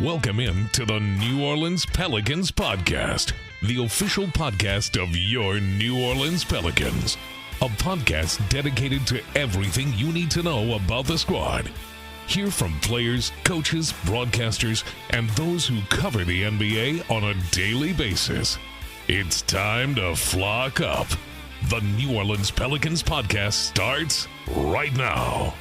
Welcome in to the New Orleans Pelicans Podcast, the official podcast of your New Orleans Pelicans. A podcast dedicated to everything you need to know about the squad. Hear from players, coaches, broadcasters, and those who cover the NBA on a daily basis. It's time to flock up. The New Orleans Pelicans Podcast starts right now.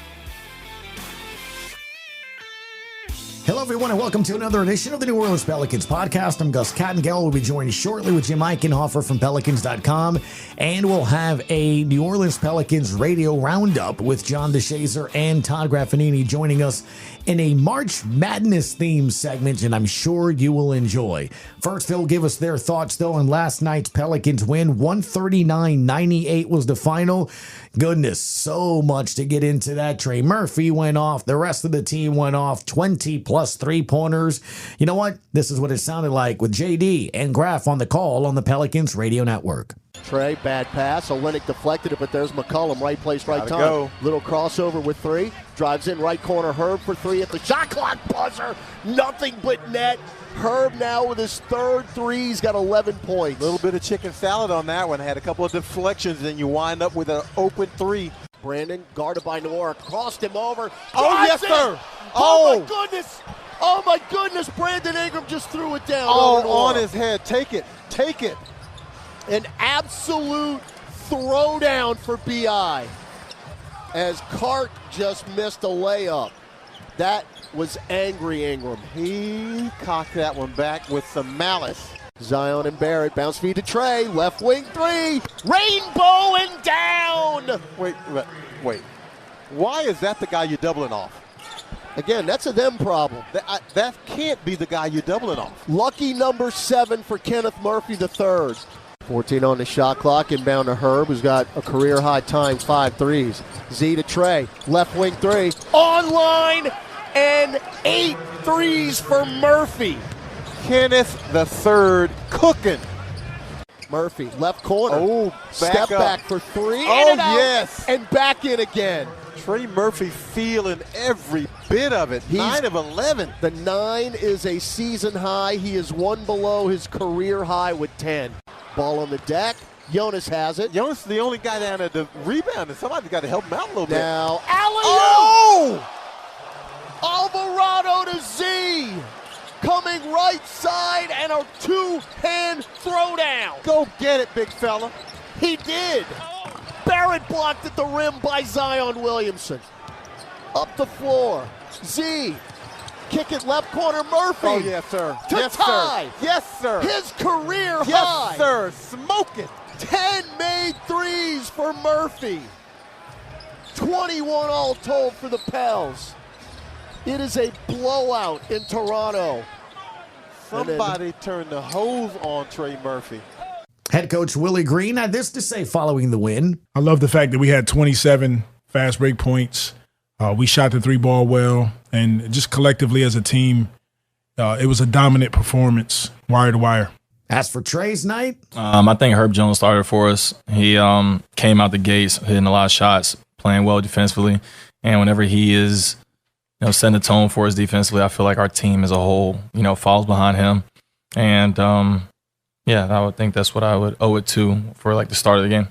Hello, everyone, and welcome to another edition of the New Orleans Pelicans Podcast. I'm Gus Kattengell. We'll be joined shortly with Jim Eichenhofer from Pelicans.com, and we'll have a New Orleans Pelicans radio roundup with John DeShazier and Todd Graffagnini joining us in a March Madness themed segment, and I'm sure you will enjoy. First, they'll give us their thoughts, though, on last night's Pelicans win. 139-98 was the final. Goodness, so much to get into that. Trey Murphy went off. The rest of the team went off. 20-plus three-pointers. You know what? This is what it sounded like with JD and Graff on the call on the Pelicans Radio Network. Trey, bad pass. Olynyk deflected it, but there's McCollum. Right place, right time. Go. Little crossover with three. Drives in right corner. Herb for three at the shot clock buzzer. Nothing but net. Herb now with his third three. He's got 11 points. A little bit of chicken salad on that one. Had a couple of deflections, and you wind up with an open three. Brandon, guarded by Noir, crossed him over. Oh, yes, sir. Oh, my goodness. Oh, my goodness. Brandon Ingram just threw it down. Oh, on his head. Take it. Take it. An absolute throwdown for B.I. as Cart just missed a layup. That was angry Ingram. He cocked that one back with some malice. Zion and Barrett, bounce feed to Trey, left wing three, rainbow and down. Wait. Why is that the guy you're doubling off? Again, that's a them problem. That can't be the guy you're doubling off. Lucky number 7 for Kenneth Murphy III. 14 on the shot clock, inbound to Herb, who's got a career-high time, 5 threes. Z to Trey, left wing three, online, and 8 threes for Murphy. Kenneth III cooking. Murphy, left corner. Oh, step back for three. Oh, and yes. And back in again. Trey Murphy feeling every bit of it. 9 of 11. The 9 is a season high. He is one below his career high with 10. Ball on the deck. Jonas has it. Jonas is the only guy down at the rebound, and somebody's got to help him out a little bit. Now, alley-oop! Oh! Alvarado to Z. Coming right side and a two-hand throwdown. Go get it, big fella. He did. Barrett blocked at the rim by Zion Williamson. Up the floor. Z. Kick it left corner, Murphy. Oh, yes, sir. To yes, tie. Sir. Yes, sir. His career yes, high. Yes, sir. Smoke it. 10 made threes for Murphy. 21 all told for the Pels. It is a blowout in Toronto. Somebody turned the hose on Trey Murphy. Head coach Willie Green had this to say following the win. I love the fact that we had 27 fast break points. We shot the three ball well, and just collectively as a team, it was a dominant performance, wire to wire. As for Trey's night, I think Herb Jones started for us. He came out the gates hitting a lot of shots, playing well defensively, and whenever he is, setting the tone for us defensively, I feel like our team as a whole, falls behind him, and I would think that's what I would owe it to for like the start of the game.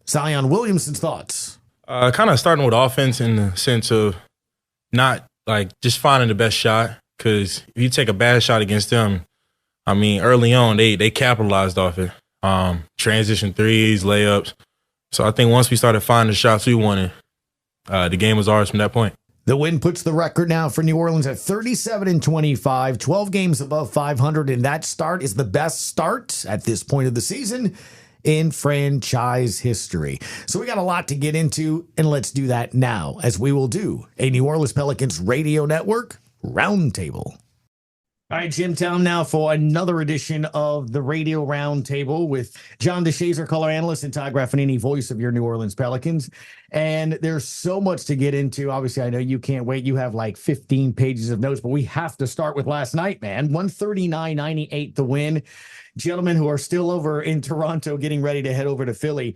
Zion Williamson's thoughts. Kind of starting with offense in the sense of not like just finding the best shot, because if you take a bad shot against them, I mean, early on they capitalized off it. Transition threes, layups. So I think once we started finding the shots we wanted, the game was ours from that point. The win puts the record now for New Orleans at 37-25, 12 games above 500, and that start is the best start at this point of the season in franchise history. So we got a lot to get into, and let's do that now, as we will do a New Orleans Pelicans Radio Network Roundtable. All right, Jim, time now for another edition of the Radio Roundtable with John DeShazier, color analyst, and Todd Graffagnini, voice of your New Orleans Pelicans. And there's so much to get into. Obviously, I know you can't wait. You have like 15 pages of notes, but we have to start with last night, man. 139-98 the win. Gentlemen who are still over in Toronto getting ready to head over to Philly.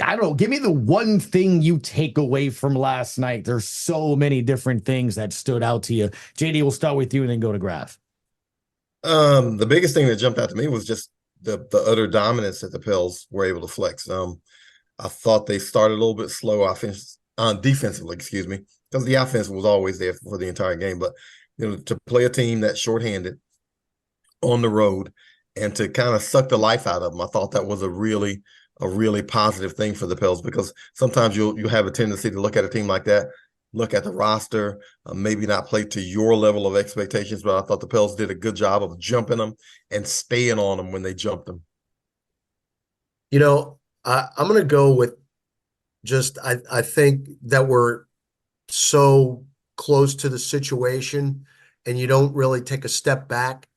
I don't know. Give me the one thing you take away from last night. There's so many different things that stood out to you. JD, we'll start with you and then go to Graf. The biggest thing that jumped out to me was just the utter dominance that the Pels were able to flex. I thought they started a little bit slow defensively, because the offense was always there for the entire game. But to play a team that's shorthanded on the road and to kind of suck the life out of them, I thought that was a really positive thing for the Pels, because sometimes you'll have a tendency to look at a team like that, look at the roster, maybe not play to your level of expectations, but I thought the Pels did a good job of jumping them and staying on them when they jumped them. I'm going to go with I think that we're so close to the situation and you don't really take a step back.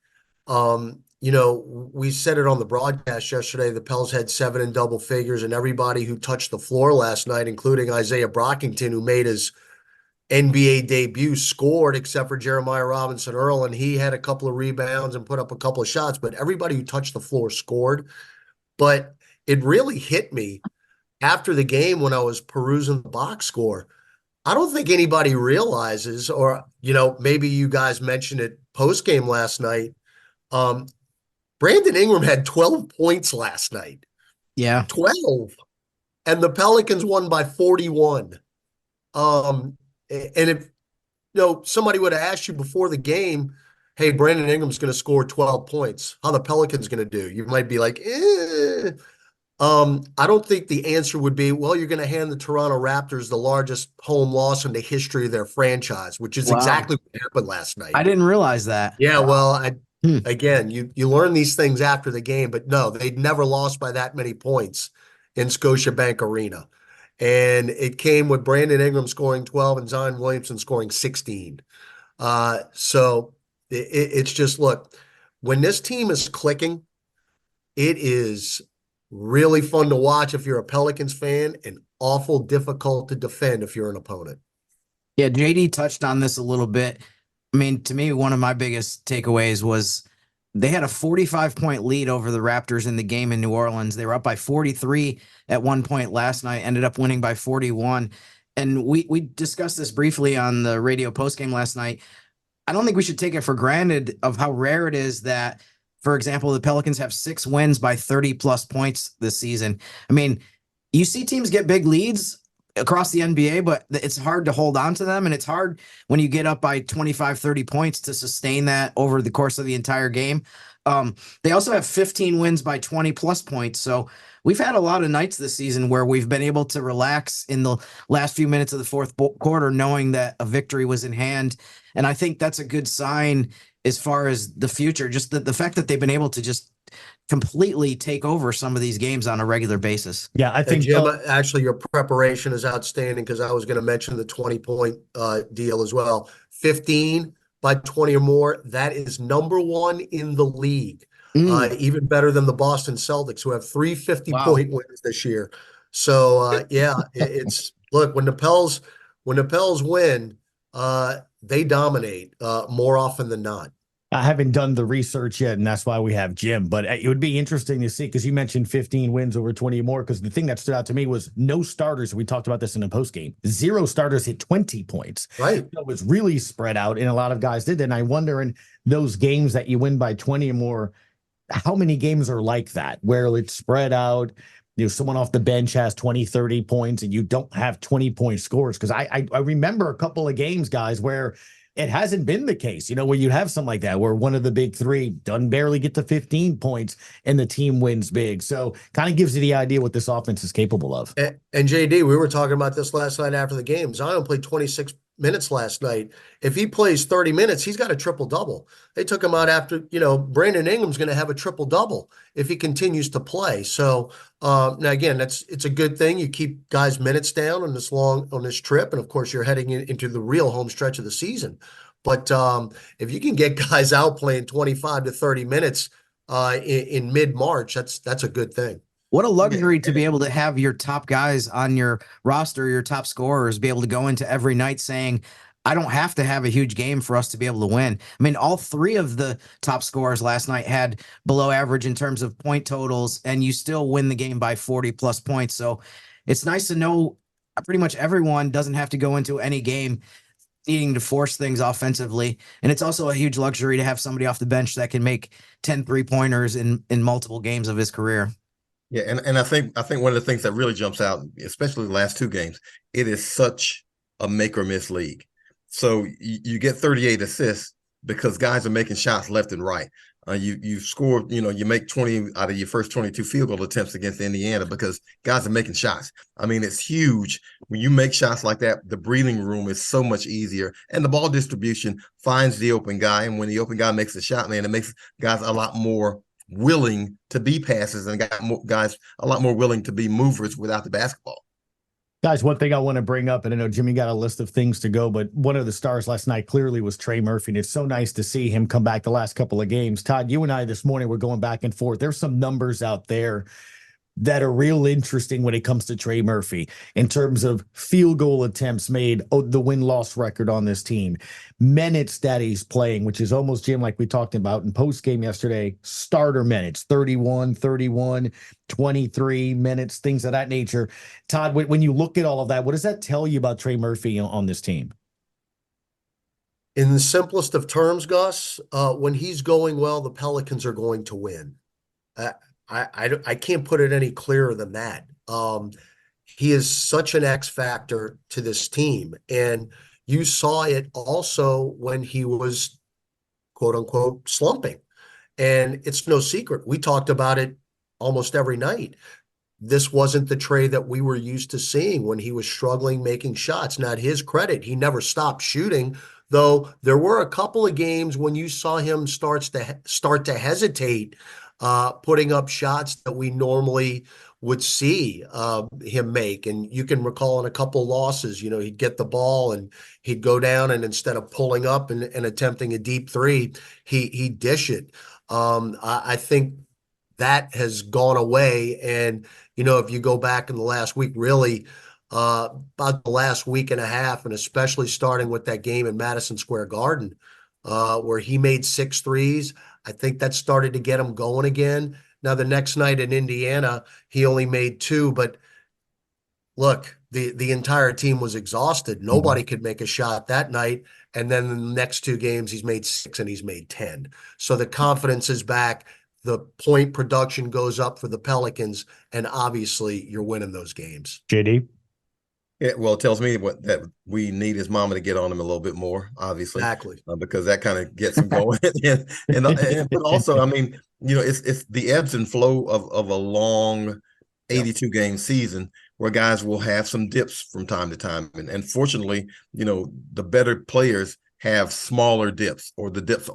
We said it on the broadcast yesterday, the Pels had 7 in double figures, and everybody who touched the floor last night, including Isaiah Brockington, who made his NBA debut, scored, except for Jeremiah Robinson Earl, and he had a couple of rebounds and put up a couple of shots, but everybody who touched the floor scored. But it really hit me after the game when I was perusing the box score. I don't think anybody realizes, or, maybe you guys mentioned it post-game last night, Brandon Ingram had 12 points last night. Yeah. 12. And the Pelicans won by 41. And if somebody would have asked you before the game, hey, Brandon Ingram's going to score 12 points, how the Pelicans going to do? You might be like, I don't think the answer would be, well, you're going to hand the Toronto Raptors the largest home loss in the history of their franchise, which is exactly what happened last night. I didn't realize that. Yeah, well, again, you learn these things after the game, but no, they'd never lost by that many points in Scotiabank Arena. And it came with Brandon Ingram scoring 12 and Zion Williamson scoring 16. So it's just, look, when this team is clicking, it is really fun to watch if you're a Pelicans fan and awful difficult to defend if you're an opponent. Yeah, JD touched on this a little bit. I mean, to me, one of my biggest takeaways was they had a 45-point lead over the Raptors in the game in New Orleans. They were up by 43 at one point last night, ended up winning by 41. And we discussed this briefly on the radio postgame last night. I don't think we should take it for granted of how rare it is that, for example, the Pelicans have 6 wins by 30-plus points this season. I mean, you see teams get big leads across the NBA, but it's hard to hold on to them, and it's hard when you get up by 25, 30 points to sustain that over the course of the entire game. They also have 15 wins by 20-plus points, so we've had a lot of nights this season where we've been able to relax in the last few minutes of the fourth quarter knowing that a victory was in hand, and I think that's a good sign as far as the future, just the fact that they've been able to just completely take over some of these games on a regular basis. Yeah, I think Jim, actually your preparation is outstanding, because I was going to mention the 20-point deal as well. 15 by 20 or more, that is number 1 in the league. Even better than the Boston Celtics, who have 3 50-point wins this year. So it's look, when the Pels win, they dominate more often than not. I haven't done the research yet, and that's why we have Jim. But it would be interesting to see, because you mentioned 15 wins over 20 or more, because the thing that stood out to me was no starters. We talked about this in the postgame. 0 starters hit 20 points. Right. So it was really spread out, and a lot of guys did. And I wonder, in those games that you win by 20 or more, how many games are like that, where it's spread out? Someone off the bench has 20, 30 points, and you don't have 20-point scores. Because I remember a couple of games, guys, where it hasn't been the case, where you have something like that, where one of the big three doesn't barely get to 15 points and the team wins big. So kind of gives you the idea what this offense is capable of. And JD, we were talking about this last night after the game. Zion played 26 minutes last night. If he plays 30 minutes, he's got a triple-double. They took him out after, Brandon Ingram's going to have a triple-double if he continues to play. So now again, it's a good thing. You keep guys' minutes down on this trip, and of course you're heading into the real home stretch of the season. But if you can get guys out playing 25 to 30 minutes in mid-March, that's a good thing. What a luxury to be able to have your top guys on your roster, your top scorers, be able to go into every night saying, I don't have to have a huge game for us to be able to win. I mean, all 3 of the top scorers last night had below average in terms of point totals, and you still win the game by 40-plus points. So it's nice to know pretty much everyone doesn't have to go into any game needing to force things offensively. And it's also a huge luxury to have somebody off the bench that can make 10 3-pointers in multiple games of his career. Yeah, and I think one of the things that really jumps out, especially the last 2 games, it is such a make or miss league. So you get 38 assists because guys are making shots left and right. You score, you make 20 out of your first 22 field goal attempts against Indiana because guys are making shots. I mean, it's huge. When you make shots like that, the breathing room is so much easier. And the ball distribution finds the open guy. And when the open guy makes a shot, man, it makes guys a lot more willing to be passers and guys a lot more willing to be movers without the basketball. Guys, one thing I want to bring up, and I know Jimmy got a list of things to go, but one of the stars last night clearly was Trey Murphy, and it's so nice to see him come back the last couple of games. Todd, you and I this morning were going back and forth. There's some numbers out there that are real interesting when it comes to Trey Murphy in terms of field goal attempts made, the win-loss record on this team, minutes that he's playing, which is almost, Jim, like we talked about in post-game yesterday, starter minutes, 31, 23 minutes, things of that nature. Todd, when you look at all of that, what does that tell you about Trey Murphy on this team? In the simplest of terms, Gus, when he's going well, the Pelicans are going to win. I can't put it any clearer than that. He is such an X factor to this team. And you saw it also when he was, quote unquote, slumping. And it's no secret. We talked about it almost every night. This wasn't the Trey that we were used to seeing when he was struggling making shots. Now, to his credit, he never stopped shooting, though there were a couple of games when you saw him start to hesitate, putting up shots that we normally would see him make. And you can recall in a couple losses, he'd get the ball and he'd go down, and instead of pulling up and attempting a deep three, he'd dish it. I think that has gone away. And, if you go back in the last week, really about the last week and a half, and especially starting with that game in Madison Square Garden, where he made 6 threes, I think that started to get him going again. Now, the next night in Indiana, he only made 2, but look, the entire team was exhausted. Nobody could make a shot that night. And then in the next 2 games, he's made 6 and he's made 10. So the confidence is back. The point production goes up for the Pelicans, and obviously you're winning those games. JD? Yeah, well, it tells me that we need his mama to get on him a little bit more, obviously. Exactly. Because that kind of gets him going. But also, I mean, it's the ebbs and flow of a long 82-game season where guys will have some dips from time to time. And fortunately, the better players have smaller dips, or the dips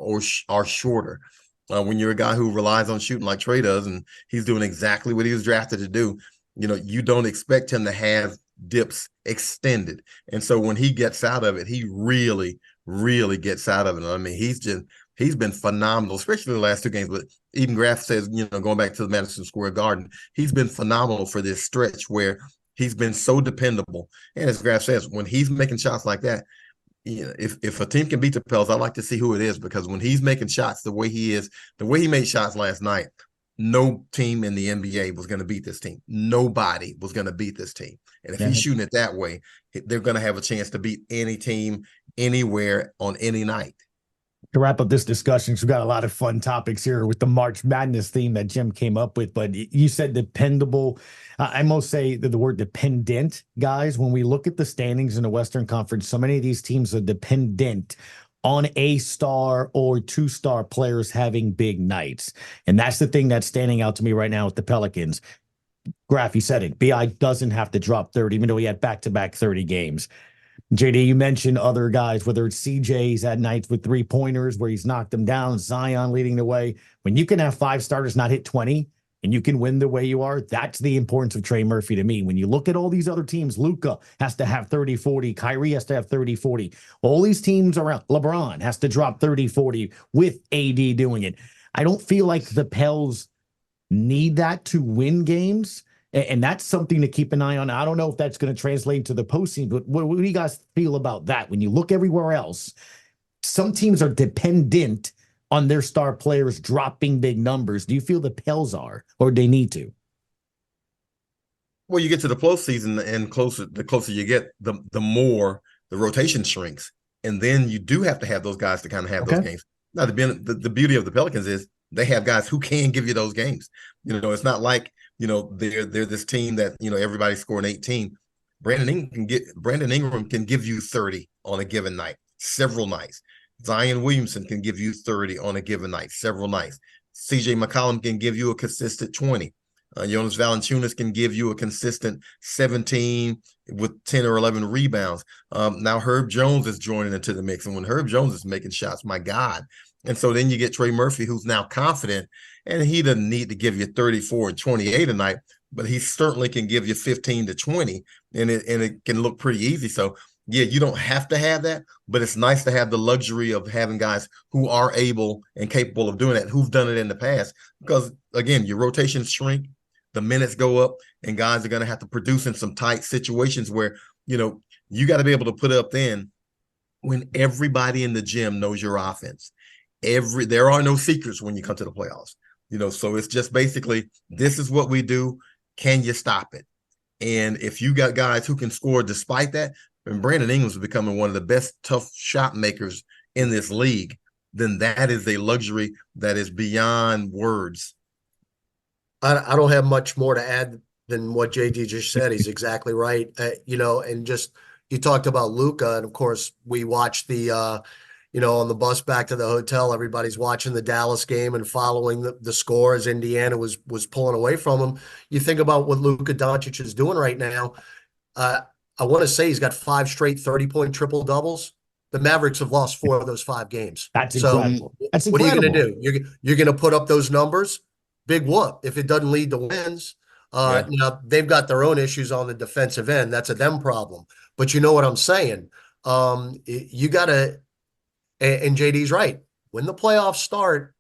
are shorter. When you're a guy who relies on shooting like Trey does, and he's doing exactly what he was drafted to do, you don't expect him to have dips extended. And so when he gets out of it, he really, really gets out of it. I mean, he's been phenomenal, especially the last 2 games. But even Graff says, going back to the Madison Square Garden, he's been phenomenal for this stretch where he's been so dependable. And as Graff says, when he's making shots like that, if a team can beat the Pels, I like to see who it is, because when he's making shots the way he made shots last night, no team in the NBA was going to beat this team. Nobody was going to beat this team. And if he's shooting it that way, they're going to have a chance to beat any team anywhere on any night. To wrap up this discussion, we've got a lot of fun topics here with the March Madness theme that Jim came up with, but you said dependable. I must say that the word dependent, guys, when we look at the standings in the Western Conference, so many of these teams are dependent on a star or 2-star players having big nights. And that's the thing that's standing out to me right now with the Pelicans. Graffy said it. BI doesn't have to drop 30, even though he had back-to-back 30 games. JD, you mentioned other guys, whether it's CJ's at nights with 3-pointers where he's knocked them down, Zion leading the way. When you can have 5 starters not hit 20 and you can win the way you are, that's the importance of Trey Murphy to me. When you look at all these other teams, Luka has to have 30-40, Kyrie has to have 30-40. All these teams around, LeBron has to drop 30-40 with AD doing it. I don't feel like the Pels need that to win games. And that's something to keep an eye on. I don't know if that's going to translate to the postseason, but what do you guys feel about that? When you look everywhere else, some teams are dependent on their star players dropping big numbers. Do you feel the Pels are, or they need to? Well, you get to the postseason, and the closer you get, the more the rotation shrinks. And then you do have to have those guys to kind of have those games. Now, the beauty of the Pelicans is they have guys who can give you those games. It's not like, they're this team that, everybody's scoring 18. Brandon Ingram can give you 30 on a given night, several nights. Zion Williamson can give you 30 on a given night, several nights. CJ McCollum can give you a consistent 20. Jonas Valanciunas can give you a consistent 17 with 10 or 11 rebounds. Now Herb Jones is joining into the mix. And when Herb Jones is making shots, my God. And so then you get Trey Murphy, who's now confident, and he doesn't need to give you 34 and 28 a night, but he certainly can give you 15 to 20, and it can look pretty easy. So, yeah, you don't have to have that, but it's nice to have the luxury of having guys who are able and capable of doing that, who've done it in the past. Because, again, your rotations shrink, the minutes go up, and guys are going to have to produce in some tight situations where, you got to be able to put up then when everybody in the gym knows your offense. There are no secrets when you come to the playoffs, so it's just basically, this is what we do. Can you stop it? And if you got guys who can score despite that, and Brandon Ingram's becoming one of the best tough shot makers in this league, then that is a luxury that is beyond words. I don't have much more to add than what JD just said. He's exactly right. And just, you talked about Luka, and of course we watched the, on the bus back to the hotel, everybody's watching the Dallas game and following the score as Indiana was pulling away from him. You think about what Luka Doncic is doing right now. I want to say he's got 5 straight 30-point triple-doubles. The Mavericks have lost 4 of those 5 games. That's incredible. That's what incredible. Are you going to do? You're going to put up those numbers? Big whoop. If it doesn't lead to wins, now they've got their own issues on the defensive end. That's a them problem. But you know what I'm saying? You got to, and JD's right. When the playoffs start,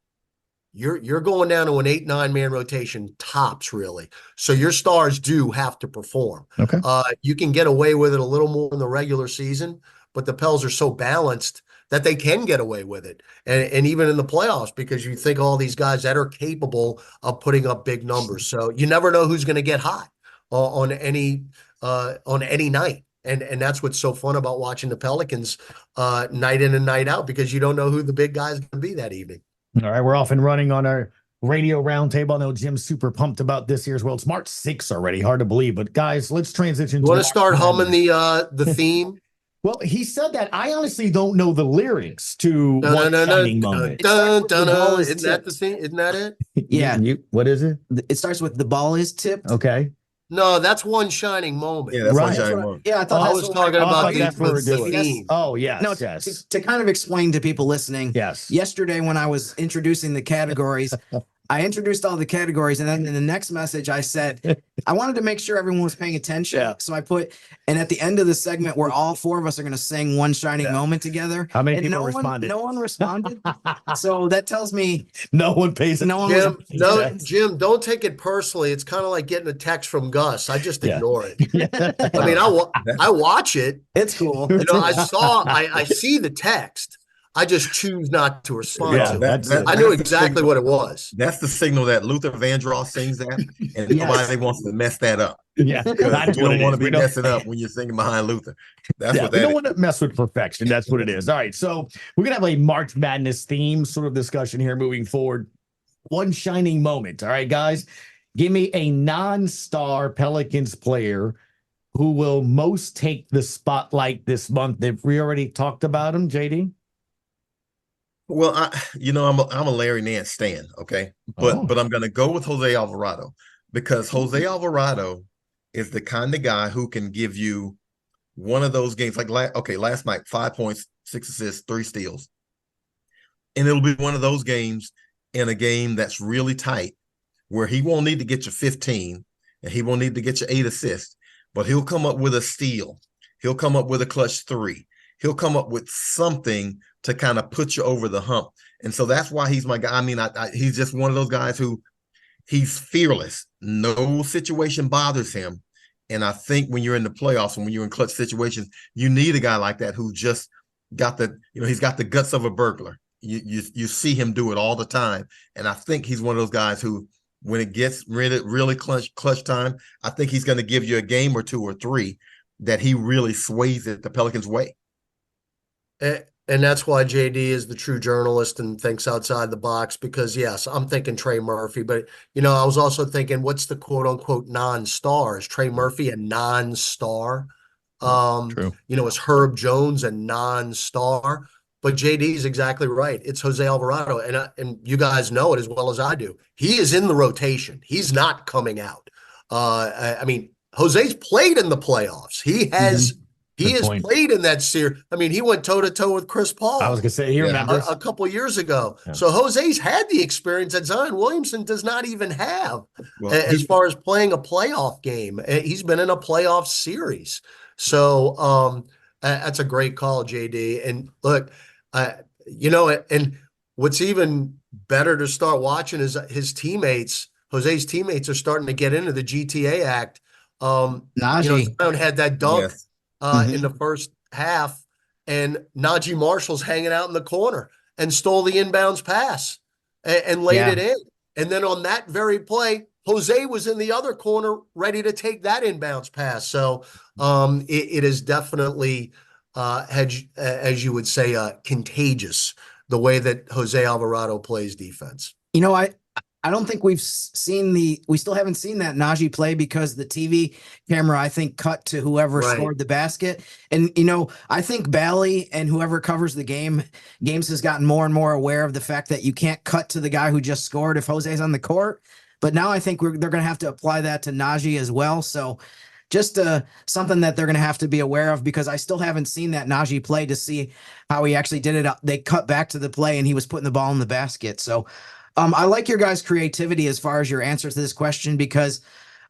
you're going down to an 8-9 man rotation tops, really. So your stars do have to perform. Okay. You can get away with it a little more in the regular season, but the Pels are so balanced that they can get away with it. And even in the playoffs, because you think all these guys that are capable of putting up big numbers. So you never know who's going to get hot on any night. And that's what's so fun about watching the Pelicans night in and night out, because you don't know who the big guy is going to be that evening. All right, we're off and running on our radio roundtable. I know Jim's super pumped about this year's World. It's March 6th already. Hard to believe. But, guys, let's transition. You want to start humming the theme? Well, he said that. I honestly don't know the lyrics to One Shining Moment. Isn't that the thing? Isn't that it? Yeah. What is it? It starts with the ball is tipped. Okay. No, that's One Shining Moment. Yeah, that's One Shining Moment. Yeah, I thought I was talking about the theme. Oh, yes. No, yes. To kind of explain to people listening. Yes. Yesterday, when I was introducing the categories, I introduced all the categories, and then in the next message, I said, I wanted to make sure everyone was paying attention. Yeah. So I put, and at the end of the segment, where all 4 of us are going to sing One Shining Moment together. How many people responded? No one responded. So that tells me no one pays attention. Jim, don't take it personally. It's kind of like getting a text from Gus. I just ignore it. I mean, I watch it. It's cool. I see the text. I just choose not to respond to it. I knew exactly what it was. That's the signal that Luther Vandross sings that, and nobody wants to mess that up. Yeah, because you don't want to be messing up when you're singing behind Luther. That's what that is. We don't want to mess with perfection. That's what it is. All right, so we're going to have a March Madness theme sort of discussion here moving forward. One shining moment. All right, guys, give me a non-star Pelicans player who will most take the spotlight this month. Have we already talked about him, JD? Well, I'm a Larry Nance stan, okay? But I'm going to go with Jose Alvarado, because Jose Alvarado is the kind of guy who can give you one of those games. Like, last night, 5 points, 6 assists, 3 steals. And it'll be one of those games in a game that's really tight where he won't need to get you 15 and he won't need to get you 8 assists, but he'll come up with a steal. He'll come up with a clutch 3. He'll come up with something to kind of put you over the hump. And so that's why he's my guy. I mean, he's just one of those guys who he's fearless. No situation bothers him. And I think when you're in the playoffs and when you're in clutch situations, you need a guy like that who just got he's got the guts of a burglar. You see him do it all the time. And I think he's one of those guys who, when it gets really clutch time, I think he's going to give you a game or 2 or 3 that he really sways it the Pelicans' way. And that's why JD is the true journalist and thinks outside the box, because yes, I'm thinking Trey Murphy, but I was also thinking, what's the quote unquote non-star? Is Trey Murphy a non-star? True. Is Herb Jones a non-star? But JD is exactly right. It's Jose Alvarado, and you guys know it as well as I do. He is in the rotation. He's not coming out. I mean, Jose's played in the playoffs. He has. He has played in that series. I mean, he went toe-to-toe with Chris Paul. I was going to say, he remembers. A couple years ago. Yeah. So Jose's had the experience that Zion Williamson does not even have as far as playing a playoff game. He's been in a playoff series. So that's a great call, JD. And look, and what's even better to start watching is his teammates. Jose's teammates are starting to get into the GTA act. Naji. Zion had that dunk. Yes. In the first half, and Naji Marshall's hanging out in the corner and stole the inbounds pass and laid it in. And then on that very play, Jose was in the other corner ready to take that inbounds pass. So it is definitely, as you would say, contagious, the way that Jose Alvarado plays defense. I don't think we still haven't seen that Naji play because the TV camera, I think, cut to whoever scored the basket. And, I think Bally and whoever covers the games has gotten more and more aware of the fact that you can't cut to the guy who just scored if Jose's on the court. But now I think they're going to have to apply that to Naji as well. So just something that they're going to have to be aware of, because I still haven't seen that Naji play to see how he actually did it. They cut back to the play and he was putting the ball in the basket. So I like your guys' creativity as far as your answer to this question, because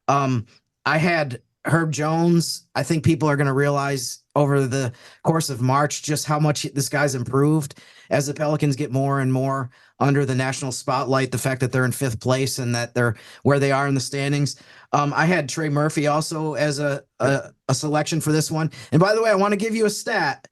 I had Herb Jones. I think people are going to realize over the course of March just how much this guy's improved as the Pelicans get more and more under the national spotlight, the fact that they're in 5th place and that they're where they are in the standings. I had Trey Murphy also as a selection for this one. And by the way, I want to give you a stat.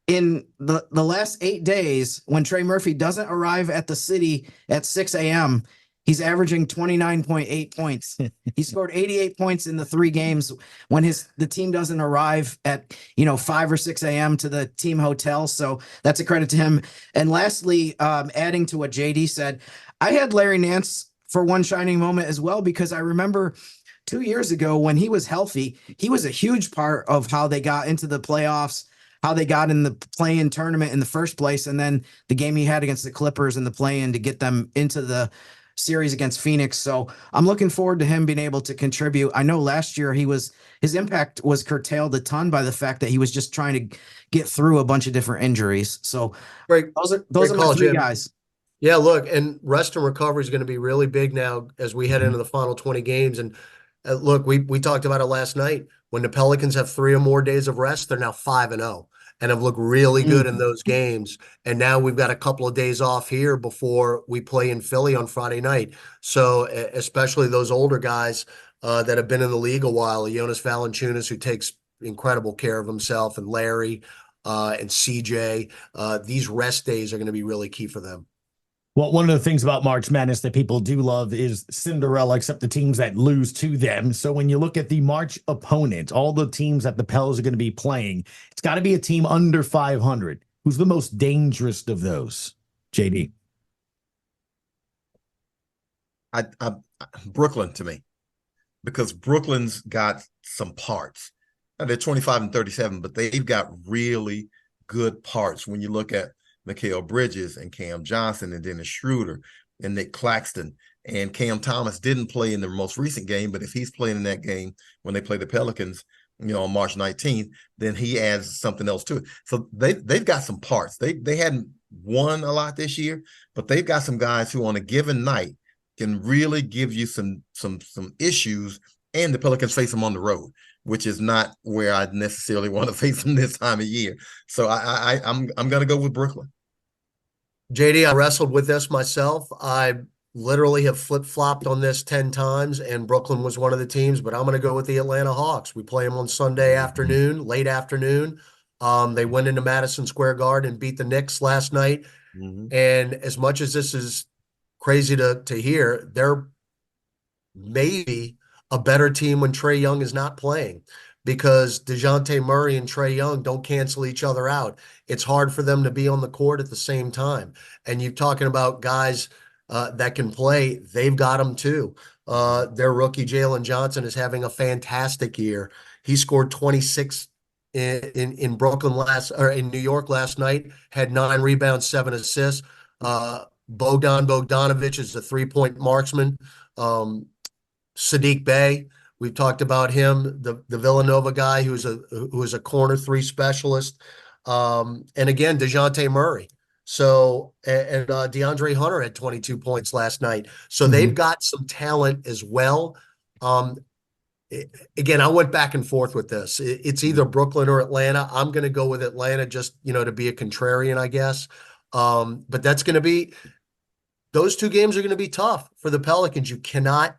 In the last 8 days, when Trey Murphy doesn't arrive at the city at 6 a.m., he's averaging 29.8 points. He scored 88 points in the 3 games when the team doesn't arrive at 5 or 6 a.m. to the team hotel. So that's a credit to him. And lastly, adding to what JD said, I had Larry Nance for one shining moment as well, because I remember 2 years ago when he was healthy, he was a huge part of how they got into the playoffs, how they got in the play-in tournament in the first place, and then the game he had against the Clippers in the play-in to get them into the series against Phoenix. So I'm looking forward to him being able to contribute. I know last year his impact was curtailed a ton by the fact that he was just trying to get through a bunch of different injuries. So those are my 3 guys. Yeah, look, and rest and recovery is going to be really big now as we head into the final 20 games. And look, we talked about it last night. When the Pelicans have 3 or more days of rest, they're now 5-0 and have looked really good in those games. And now we've got a couple of days off here before we play in Philly on Friday night. So especially those older guys that have been in the league a while, Jonas Valanciunas, who takes incredible care of himself, and Larry and CJ, these rest days are going to be really key for them. Well, one of the things about March Madness that people do love is Cinderella, except the teams that lose to them. So when you look at the March opponent, all the teams that the Pels are going to be playing, it's got to be a team under 500. Who's the most dangerous of those, JD? Brooklyn to me, because Brooklyn's got some parts. Now, they're 25-37, but they've got really good parts when you look at Mikal Bridges and Cam Johnson and Dennis Schroeder and Nick Claxton. And Cam Thomas didn't play in the most recent game, but if he's playing in that game when they play the Pelicans, on March 19th, then he adds something else to it. So they've got some parts. They hadn't won a lot this year, but they've got some guys who on a given night can really give you some issues, and the Pelicans face them on the road, which is not where I necessarily want to face them this time of year. So I'm going to go with Brooklyn. JD, I wrestled with this myself. I literally have flip-flopped on this 10 times, and Brooklyn was one of the teams, but I'm going to go with the Atlanta Hawks. We play them on Sunday afternoon, late afternoon. They went into Madison Square Garden and beat the Knicks last night. Mm-hmm. And as much as this is crazy to hear, they're maybe a better team when Trae Young is not playing, because DeJounte Murray and Trae Young don't cancel each other out. It's hard for them to be on the court at the same time. And you're talking about guys that can play. They've got them too. Their rookie Jalen Johnson is having a fantastic year. He scored 26 in Brooklyn in New York last night, had 9 rebounds, 7 assists. Bogdan Bogdanovic is a 3-point marksman. Sadiq Bey, we've talked about him, the Villanova guy who is a corner 3 specialist. And again, DeJounte Murray. So, and DeAndre Hunter had 22 points last night. So they've got some talent as well. Again, I went back and forth with this. It's either Brooklyn or Atlanta. I'm going to go with Atlanta just, to be a contrarian, I guess. But that's going to be, those 2 games are going to be tough for the Pelicans. You cannot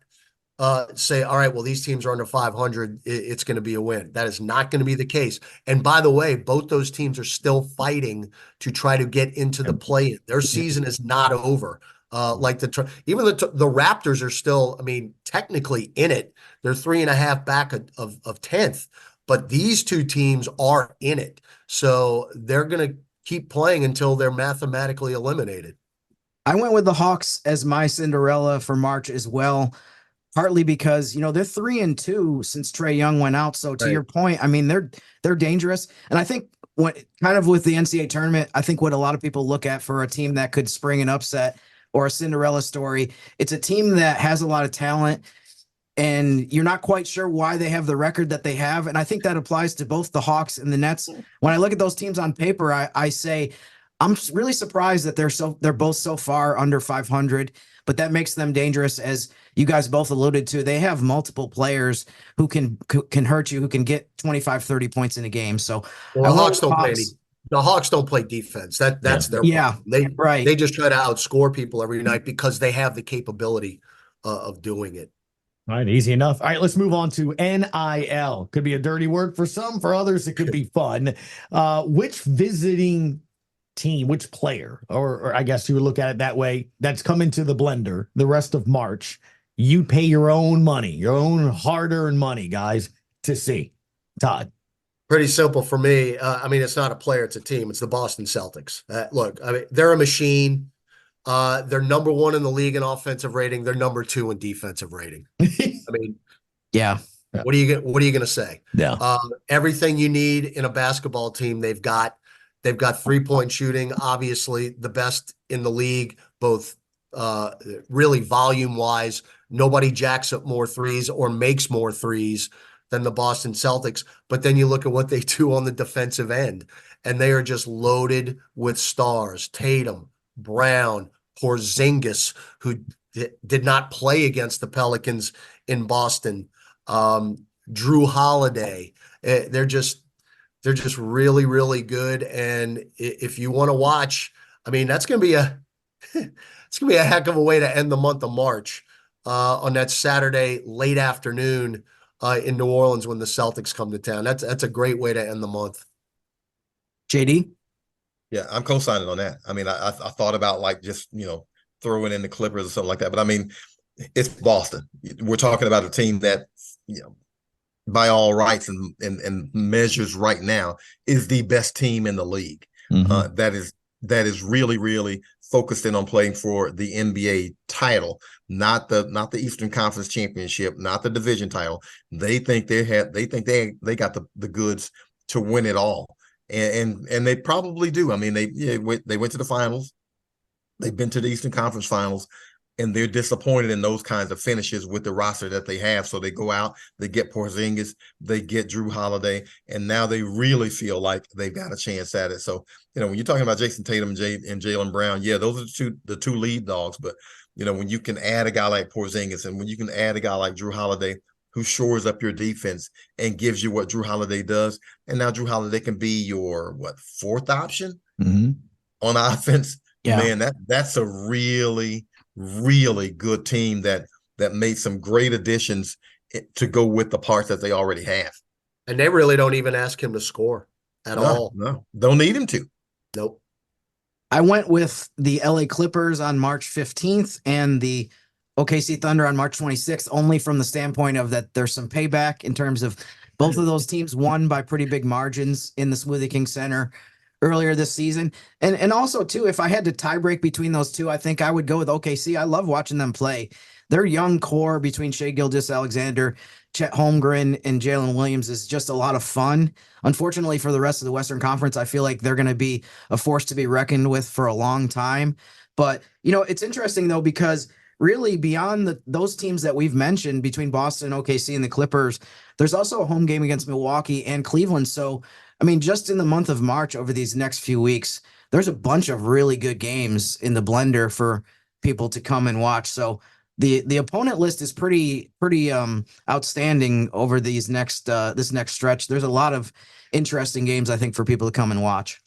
say, all right, well, these teams are under 500. It's going to be a win. That is not going to be the case. And by the way, both those teams are still fighting to try to get into the play-in. Their season is not over. Even the Raptors are still, technically in it. They're 3.5 back of 10th, but these 2 teams are in it. So they're going to keep playing until they're mathematically eliminated. I went with the Hawks as my Cinderella for March as well, partly because, they're 3-2 since Trae Young went out. So to your point, they're dangerous. And I think kind of with the NCAA tournament, I think what a lot of people look at for a team that could spring an upset or a Cinderella story, it's a team that has a lot of talent and you're not quite sure why they have the record that they have. And I think that applies to both the Hawks and the Nets. When I look at those teams on paper, I say, I'm really surprised that they're both so far under 500, but that makes them dangerous. As you guys both alluded to, they have multiple players who can hurt you, who can get 25, 30 points in a game. So the Hawks don't play defense. That's their problem. They just try to outscore people every night because they have the capability of doing it. All right, easy enough. All right, let's move on to NIL. Could be a dirty word for some, for others it could be fun. Which visiting team, which player, or I guess you would look at it that way, that's come into the blender the rest of March, you pay your own money, your own hard-earned money, guys, to see? Todd. Pretty simple for me. It's not a player, it's a team. It's the Boston Celtics. Look, they're a machine. They're number 1 in the league in offensive rating. They're number 2 in defensive rating. Yeah. What are you going to say? Yeah. Everything you need in a basketball team, they've got 3-point shooting, obviously the best in the league, both really volume-wise. Nobody jacks up more threes or makes more threes than the Boston Celtics. But then you look at what they do on the defensive end, and they are just loaded with stars. Tatum, Brown, Porzingis, who did not play against the Pelicans in Boston, Drew Holiday. They're just really, really good. And if you want to watch, that's going to be a heck of a way to end the month of March on that Saturday late afternoon in New Orleans when the Celtics come to town. That's a great way to end the month. JD? Yeah, I'm co-signing on that. I thought about just, throwing in the Clippers or something like that. But it's Boston. We're talking about a team that, by all rights and measures right now, is the best team in the league. Mm-hmm. That is really, really focused in on playing for the NBA title, not the Eastern Conference Championship, not the division title. They think they got the goods to win it all. And they probably do. They went to the finals. They've been to the Eastern Conference Finals, and they're disappointed in those kinds of finishes with the roster that they have. So they go out, they get Porzingis, they get Drew Holiday, and now they really feel like they've got a chance at it. So, when you're talking about Jason Tatum and Jaylen Brown, those are the two lead dogs. But, when you can add a guy like Porzingis and when you can add a guy like Drew Holiday, who shores up your defense and gives you what Drew Holiday does, and now Drew Holiday can be your, 4th option on offense? Yeah. Man, that's a really, really good team that made some great additions to go with the parts that they already have. And they really don't even ask him to score at all. No, don't need him to. Nope. I went with the LA Clippers on March 15th and the OKC Thunder on March 26th, only from the standpoint of that there's some payback in terms of Both of those teams won by pretty big margins in the Smoothie King Center earlier this season. And also, too, if I had to tie break between those two, I think I would go with OKC. I love watching them play. Their young core between Shai Gilgeous-Alexander, Chet Holmgren, and Jalen Williams is just a lot of fun. Unfortunately, for the rest of the Western Conference, I feel like they're going to be a force to be reckoned with for a long time. But, it's interesting, though, because really beyond those teams that we've mentioned between Boston, OKC, and the Clippers, there's also a home game against Milwaukee and Cleveland. So, just in the month of March over these next few weeks, there's a bunch of really good games in the blender for people to come and watch. So the opponent list is pretty outstanding over these this next stretch. There's a lot of interesting games, I think, for people to come and watch.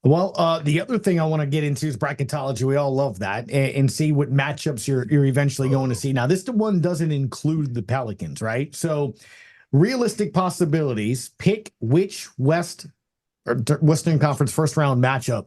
Well, the other thing I want to get into is bracketology. We all love that, and see what matchups you're eventually going to see. Now, this one doesn't include the Pelicans, right? So, realistic possibilities. Pick which Western Conference first round matchup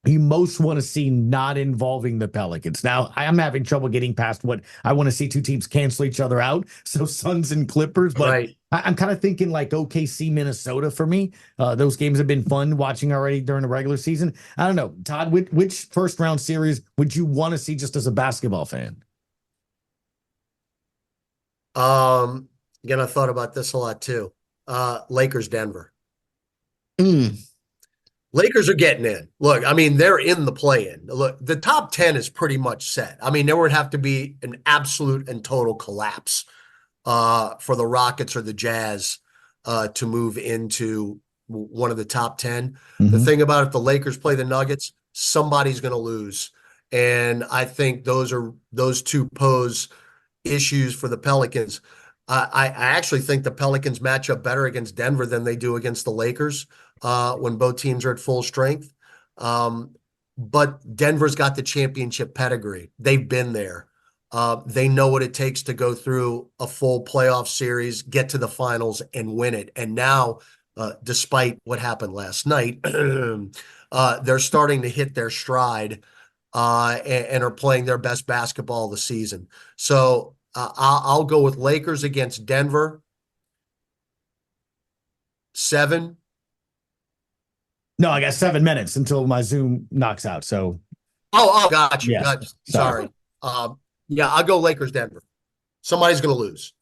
you most want to see not involving the Pelicans. Now, I am having trouble getting past what I want to see two teams cancel each other out. So Suns and Clippers, but right. I'm kind of thinking like OKC, Minnesota for me. Those games have been fun watching already during the regular season. I don't know, Todd, which first round series would you want to see just as a basketball fan? Again, I thought about this a lot too. Lakers, Denver. Lakers are getting in. Look, they're in the play-in. Look, the top 10 is pretty much set. There would have to be an absolute and total collapse for the Rockets or the Jazz to move into one of the top 10. The thing about if the Lakers play the Nuggets, somebody's going to lose. And I think those two pose issues for the Pelicans. I actually think the Pelicans match up better against Denver than they do against the Lakers when both teams are at full strength. But Denver's got the championship pedigree. They've been there. They know what it takes to go through a full playoff series, get to the finals, and win it. And now, despite what happened last night, they're starting to hit their stride and are playing their best basketball of the season. So I'll go with Lakers against Denver. 7. No, I got 7 minutes until my Zoom knocks out. So, got you. Yeah. Sorry. I'll go Lakers, Denver. Somebody's going to lose.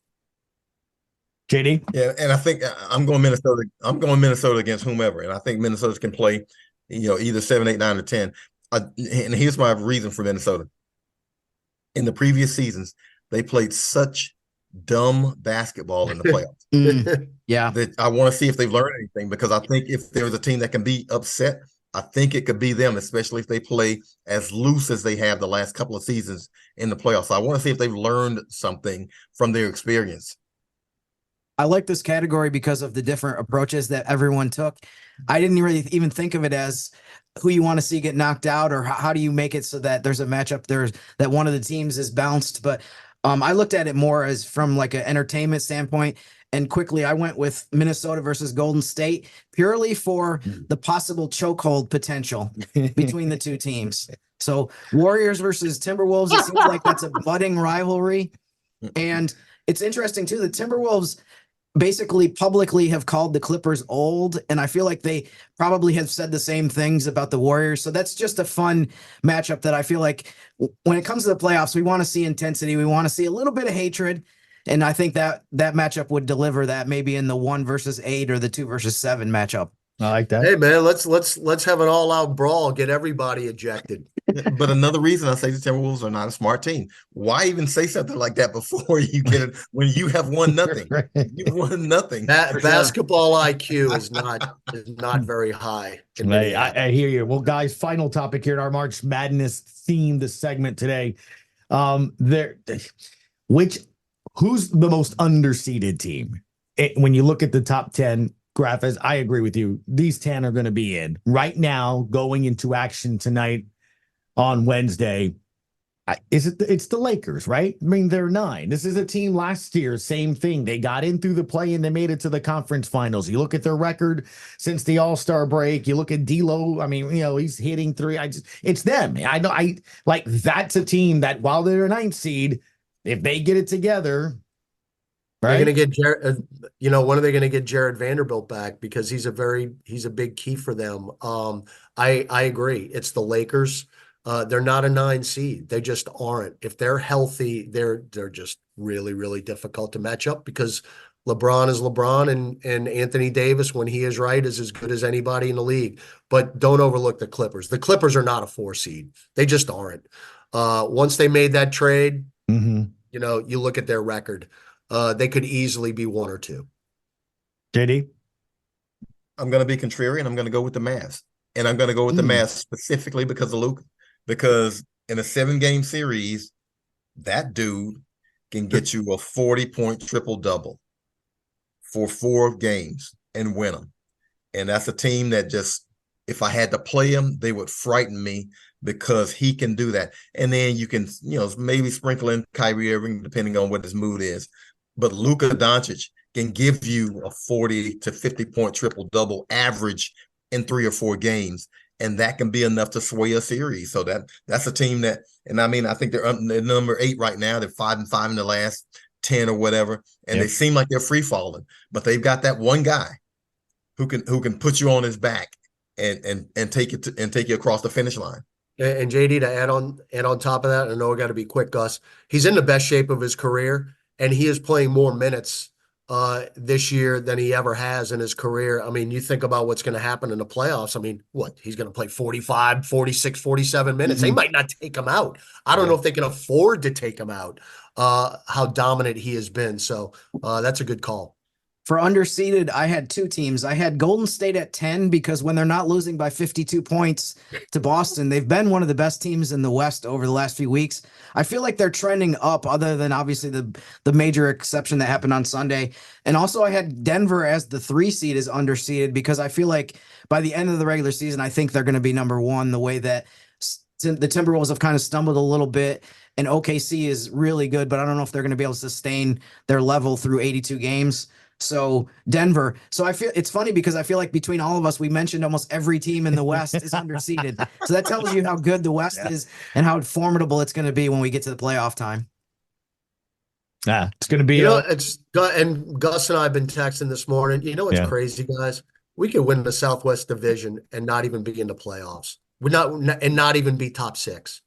JD? Yeah, and I think I'm going Minnesota. I'm going Minnesota against whomever, and I think Minnesota can play, either 7, 8, 9, or 10. And here's my reason for Minnesota. In the previous seasons, they played such dumb basketball in the playoffs. Yeah. That I want to see if they've learned anything, because I think if there's a team that can be upset, I think it could be them, especially if they play as loose as they have the last couple of seasons in the playoffs. So I want to see if they've learned something from their experience. I like this category because of the different approaches that everyone took. I didn't really even think of it as who you want to see get knocked out, or how do you make it so that there's a matchup that one of the teams is bounced. But I looked at it more as from like an entertainment standpoint. And quickly, I went with Minnesota versus Golden State purely for the possible chokehold potential between the two teams. So Warriors versus Timberwolves, it seems like that's a budding rivalry. And it's interesting, too, the Timberwolves basically publicly have called the Clippers old, and I feel like they probably have said the same things about the Warriors. So that's just a fun matchup that I feel like when it comes to the playoffs, we want to see intensity. We want to see a little bit of hatred. And I think that matchup would deliver that maybe in the 1 versus 8 or the 2 versus 7 matchup. I like that. Hey man, let's have an all-out brawl, get everybody ejected. But another reason I say the Timberwolves are not a smart team. Why even say something like that before you get it when you have won nothing? You've won nothing. Basketball IQ is not very high. Hey, I hear you. Well, guys, final topic here in our March Madness themed segment today. Who's the most underseeded team? When you look at the top 10, Graffas, I agree with you. These 10 are going to be in. Right now, going into action tonight on Wednesday, it's the Lakers, right? They're 9. This is a team last year, same thing. They got in through the play-in, they made it to the conference finals. You look at their record since the All-Star break. You look at D'Lo. He's hitting 3. It's them. That's a team that while they're a 9th seed, if they get it together, Right? They're going to get Jared. When are they going to get Jared Vanderbilt back? Because he's a big key for them. I agree. It's the Lakers. They're not a 9 seed. They just aren't. If they're healthy, they're just really, really difficult to match up because LeBron is LeBron and Anthony Davis, when he is right, is as good as anybody in the league. But don't overlook the Clippers. The Clippers are not a 4 seed. They just aren't. Once they made that trade, you look at their record. They could easily be 1 or 2. JD? I'm going to be contrarian. I'm going to go with the Mavs. And I'm going to go with the Mavs specifically because of Luka. Because in a 7-game series, that dude can get you a 40-point triple-double for 4 games and win them. And that's a team that just, if I had to play him, they would frighten me because he can do that. And then you can, maybe sprinkle in Kyrie Irving depending on what his mood is. But Luka Doncic can give you a 40 to 50-point triple-double average in 3 or 4 games. And that can be enough to sway a series. So that's a team that, and I think they're number 8 right now. They're 5-5 in the last 10 or whatever. And they seem like they're free falling, but they've got that one guy who can put you on his back and take you across the finish line. And JD, to add on top of that, I know I got to be quick, Gus. He's in the best shape of his career, and he is playing more minutes this year than he ever has in his career. I mean, you think about what's going to happen in the playoffs. I mean, he's going to play 45, 46, 47 minutes. They might not take him out. I don't know if they can afford to take him out, how dominant he has been. So that's a good call. For underseeded, I had 2 teams. I had Golden State at 10 because when they're not losing by 52 points to Boston, they've been one of the best teams in the West over the last few weeks. I feel like they're trending up, other than obviously the major exception that happened on Sunday. And also I had Denver as the 3 seed is underseeded because I feel like by the end of the regular season, I think they're going to be number 1, the way that the Timberwolves have kind of stumbled a little bit. And OKC is really good, but I don't know if they're going to be able to sustain their level through 82 games. So Denver. So I feel it's funny because I feel like between all of us, we mentioned almost every team in the West is underseeded. So that tells you how good the West is and how formidable it's going to be when we get to the playoff time. Yeah, it's going to be. And Gus and I have been texting this morning. You know what's crazy, guys? We could win the Southwest Division and not even be in the playoffs. Not even be top 6.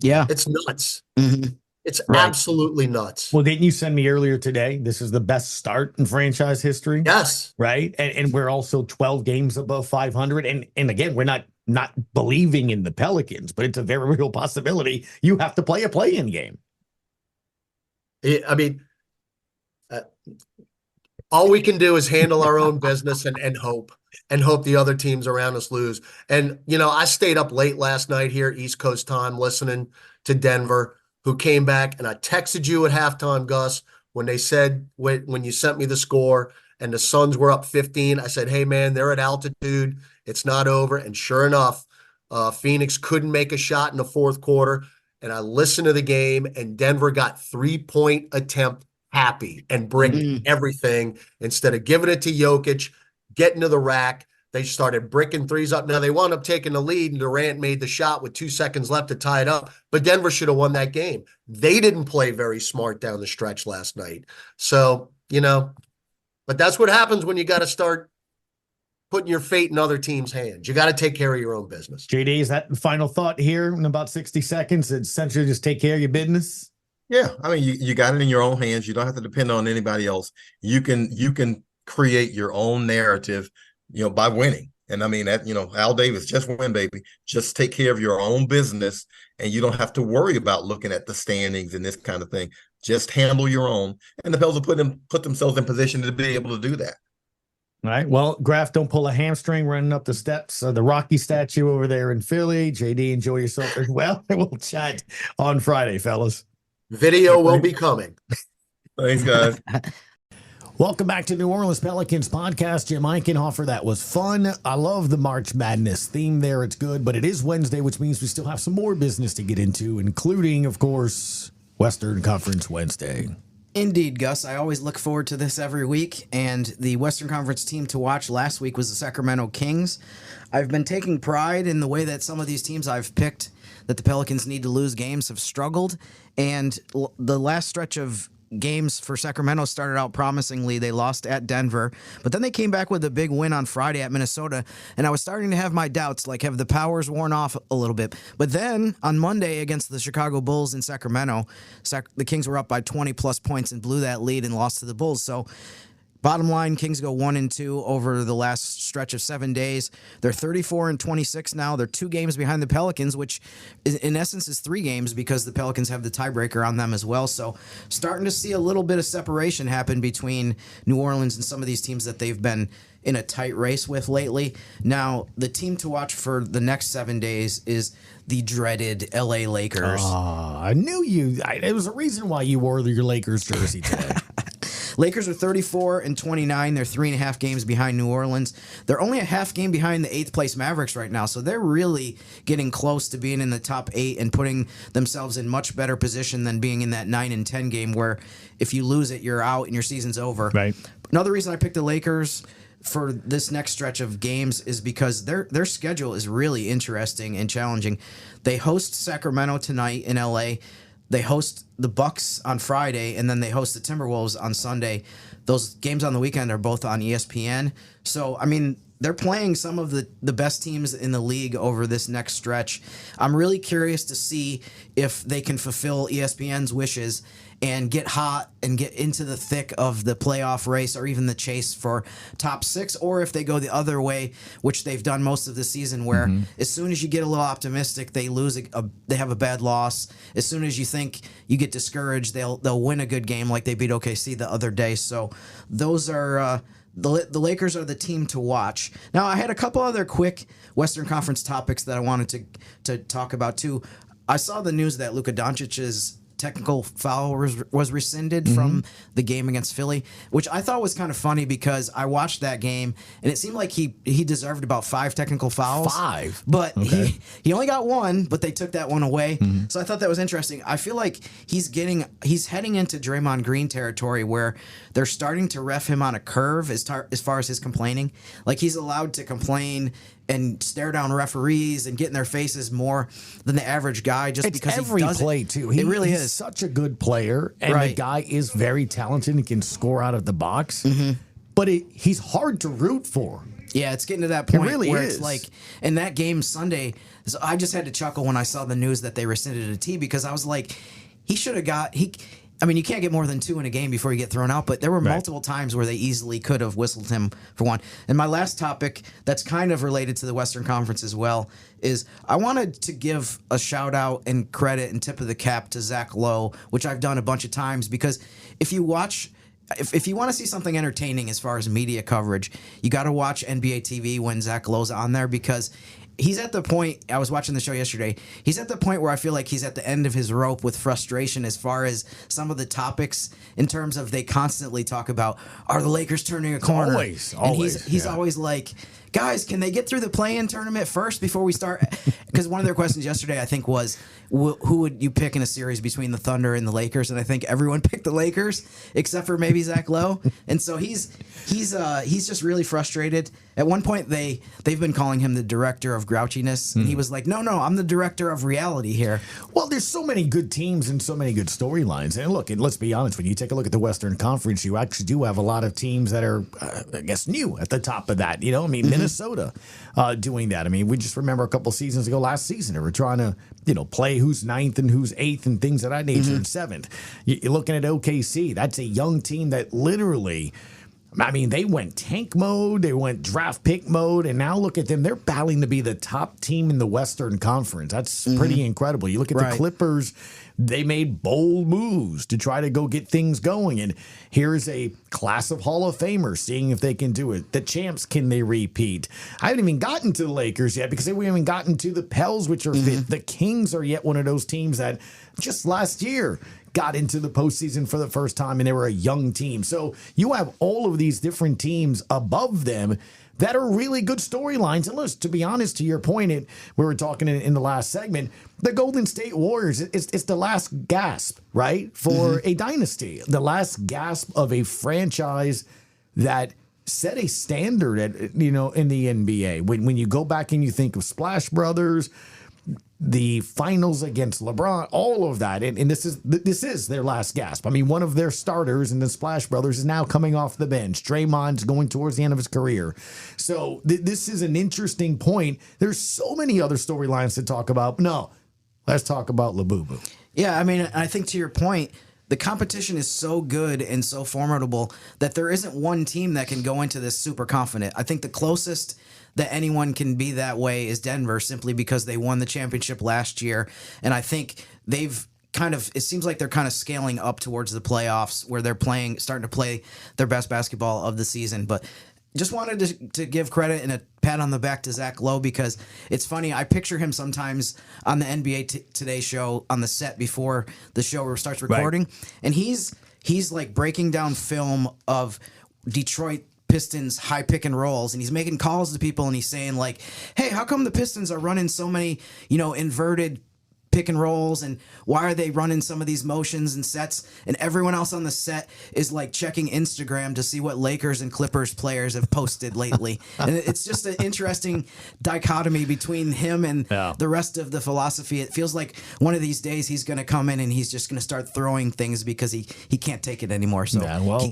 Yeah, it's nuts. Mm-hmm. It's absolutely nuts. Well, didn't you send me earlier today? This is the best start in franchise history. Yes. Right. And we're also 12 games above 500. And again, we're not believing in the Pelicans, but it's a very real possibility. You have to play a play-in game. I mean, all we can do is handle our own business and hope the other teams around us lose. And, I stayed up late last night here, East Coast time, listening to Denver, who came back, and I texted you at halftime, Gus, when they said, when you sent me the score and the Suns were up 15, I said, hey, man, they're at altitude. It's not over. And sure enough, Phoenix couldn't make a shot in the 4th quarter. And I listened to the game, and Denver got 3-point attempt happy and bricked everything. Instead of giving it to Jokic, getting to the rack, they started bricking threes up. Now, they wound up taking the lead, and Durant made the shot with 2 seconds left to tie it up. But Denver should have won that game. They didn't play very smart down the stretch last night. So, but that's what happens when you got to start putting your fate in other teams' hands. You got to take care of your own business. JD, is that the final thought here in about 60 seconds? Essentially just take care of your business? Yeah. I mean, you got it in your own hands. You don't have to depend on anybody else. You can create your own narrative, by winning. And I mean that, Al Davis, just win, baby. Just take care of your own business, and you don't have to worry about looking at the standings and this kind of thing. Just handle your own. And the Pels will put themselves in position to be able to do that. All right. Well, Graf, don't pull a hamstring running up the steps of the Rocky statue over there in Philly. JD, enjoy yourself as well. We'll chat on Friday, fellas. Video will be coming. Thanks, guys. Welcome back to New Orleans Pelicans Podcast. Jim Eichenhofer. That was fun. I love the March Madness theme there. It's good, but it is Wednesday, which means we still have some more business to get into, including, of course, Western Conference Wednesday. Indeed, Gus. I always look forward to this every week, and the Western Conference team to watch last week was the Sacramento Kings. I've been taking pride in the way that some of these teams I've picked that the Pelicans need to lose games have struggled, and the last stretch of games for Sacramento started out promisingly. They lost at Denver, but then they came back with a big win on Friday at Minnesota, and I was starting to have my doubts, like, have the powers worn off a little bit? But then on Monday against the Chicago Bulls in Sacramento, the Kings were up by 20-plus points and blew that lead and lost to the Bulls. So bottom line, Kings go 1-2 over the last stretch of 7 days. They're 34-26 now. They're 2 games behind the Pelicans, which in essence is 3 games because the Pelicans have the tiebreaker on them as well. So starting to see a little bit of separation happen between New Orleans and some of these teams that they've been in a tight race with lately. Now, the team to watch for the next 7 days is the dreaded LA Lakers. I knew you. There was a reason why you wore your Lakers jersey today. Lakers are 34-29. They're 3.5 games behind New Orleans. They're only a half game behind the 8th place Mavericks right now. So they're really getting close to being in the top 8 and putting themselves in much better position than being in that 9-10 game where if you lose it, you're out and your season's over. Right. Another reason I picked the Lakers for this next stretch of games is because their schedule is really interesting and challenging. They host Sacramento tonight in LA. They host the Bucks on Friday, and then they host the Timberwolves on Sunday. Those games on the weekend are both on ESPN. So, I mean, they're playing some of the best teams in the league over this next stretch. I'm really curious to see if they can fulfill ESPN's wishes and get hot and get into the thick of the playoff race or even the chase for top 6, or if they go the other way, which they've done most of the season, where as soon as you get a little optimistic, they lose they have a bad loss. As soon as you think you get discouraged, they'll win a good game like they beat OKC the other day. So those are the Lakers are the team to watch. Now, I had a couple other quick Western Conference topics that I wanted to talk about too. I saw the news that Luka Doncic's technical foul was rescinded from the game against Philly, which I thought was kind of funny because I watched that game and it seemed like he deserved about 5 technical fouls. 5? But okay. he only got 1, but they took that one away. So I thought that was interesting. I feel like he's heading into Draymond Green territory where they're starting to ref him on a curve as far as his complaining. Like, he's allowed to complain and stare down referees and get in their faces more than the average guy just it's because every he does play it. too. It really he's is such a good player, and right. the guy is very talented and can score out of the box. But he's hard to root for. Yeah, it's getting to that point really where is. It's like in that game Sunday. So I just had to chuckle when I saw the news that they rescinded a T because I was like, he should have got I mean, you can't get more than 2 in a game before you get thrown out, but there were multiple times where they easily could have whistled him for 1. And my last topic that's kind of related to the Western Conference as well is I wanted to give a shout out and credit and tip of the cap to Zach Lowe, which I've done a bunch of times, because if you watch if you want to see something entertaining as far as media coverage, you got to watch NBA TV when Zach Lowe's on there, because he's at the point, I was watching the show yesterday, he's at the point where I feel like he's at the end of his rope with frustration as far as some of the topics in terms of they constantly talk about, are the Lakers turning a corner? Always. And he's always like, guys, can they get through the play-in tournament first before we start? Because one of their questions yesterday, I think, was, who would you pick in a series between the Thunder and the Lakers? And I think everyone picked the Lakers, except for maybe Zach Lowe. And so he's just really frustrated. At one point, they've been calling him the director of grouchiness, and he was like, no, I'm the director of reality here. Well, there's so many good teams and so many good storylines. And look, and let's be honest, when you take a look at the Western Conference, you actually do have a lot of teams that are, I guess, new at the top of that. You know, I mean, Minnesota doing that. I mean, we just remember a couple seasons ago, last season, they were trying to, play who's 9th and who's 8th and things of that nature, and 7th. You're looking at OKC. That's a young team that literally, I mean, they went tank mode, they went draft pick mode, and now look at them. They're battling to be the top team in the Western Conference. That's pretty incredible. You look at the Clippers, they made bold moves to try to go get things going. And here's a class of Hall of Famers seeing if they can do it. The champs, can they repeat? I haven't even gotten to the Lakers yet because we haven't gotten to the Pels, which are fit. The Kings are yet one of those teams that just last year got into the postseason for the first time, and they were a young team. So you have all of these different teams above them that are really good storylines. And listen, to be honest, to your point, we were talking in the last segment, the Golden State Warriors, it's the last gasp, right, for a dynasty, the last gasp of a franchise that set a standard at, in the NBA. When you go back and you think of Splash Brothers, the finals against LeBron, all of that. And this is their last gasp. I mean, one of their starters in the Splash Brothers is now coming off the bench. Draymond's going towards the end of his career. So this is an interesting point. There's so many other storylines to talk about. No, let's talk about Labubu. Yeah, I mean, I think to your point, the competition is so good and so formidable that there isn't one team that can go into this super confident. I think the closest that anyone can be that way is Denver, simply because they won the championship last year. And I think they've it seems like they're kind of scaling up towards the playoffs, where they're starting to play their best basketball of the season. But just wanted to give credit and a pat on the back to Zach Lowe, because it's funny. I picture him sometimes on the NBA Today show on the set before the show starts recording, right. And he's like breaking down film of Detroit Pistons high pick and rolls, and he's making calls to people, and he's saying like, "Hey, how come the Pistons are running so many, inverted pick and rolls, and why are they running some of these motions and sets?" And everyone else on the set is like checking Instagram to see what Lakers and Clippers players have posted lately. And it's just an interesting dichotomy between him and the rest of the philosophy. It feels like one of these days he's going to come in and he's just going to start throwing things because he can't take it anymore. So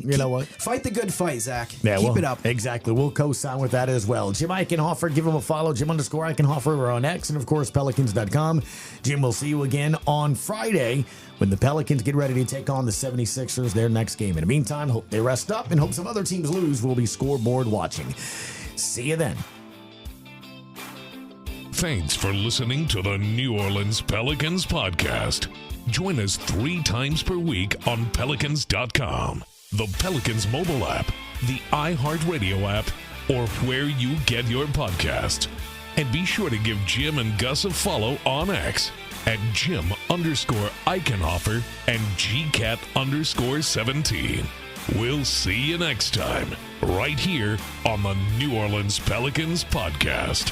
you know what? Fight the good fight, Zach. Yeah, Keep it up. Exactly. We'll co-sign with that as well. Jim Eichenhofer, give him a follow. Jim_Eichenhofer over on X, and of course Pelicans.com. Jim will see you again on Friday when the Pelicans get ready to take on the 76ers, their next game. In the meantime, hope they rest up and hope some other teams lose. We'll be scoreboard watching. See you then. Thanks for listening to the New Orleans Pelicans Podcast. Join us 3 times per week on Pelicans.com, the Pelicans mobile app, the iHeartRadio app, or where you get your podcasts. And be sure to give Jim and Gus a follow on X at Jim_Eichenhofer and GCat_17. We'll see you next time, right here on the New Orleans Pelicans Podcast.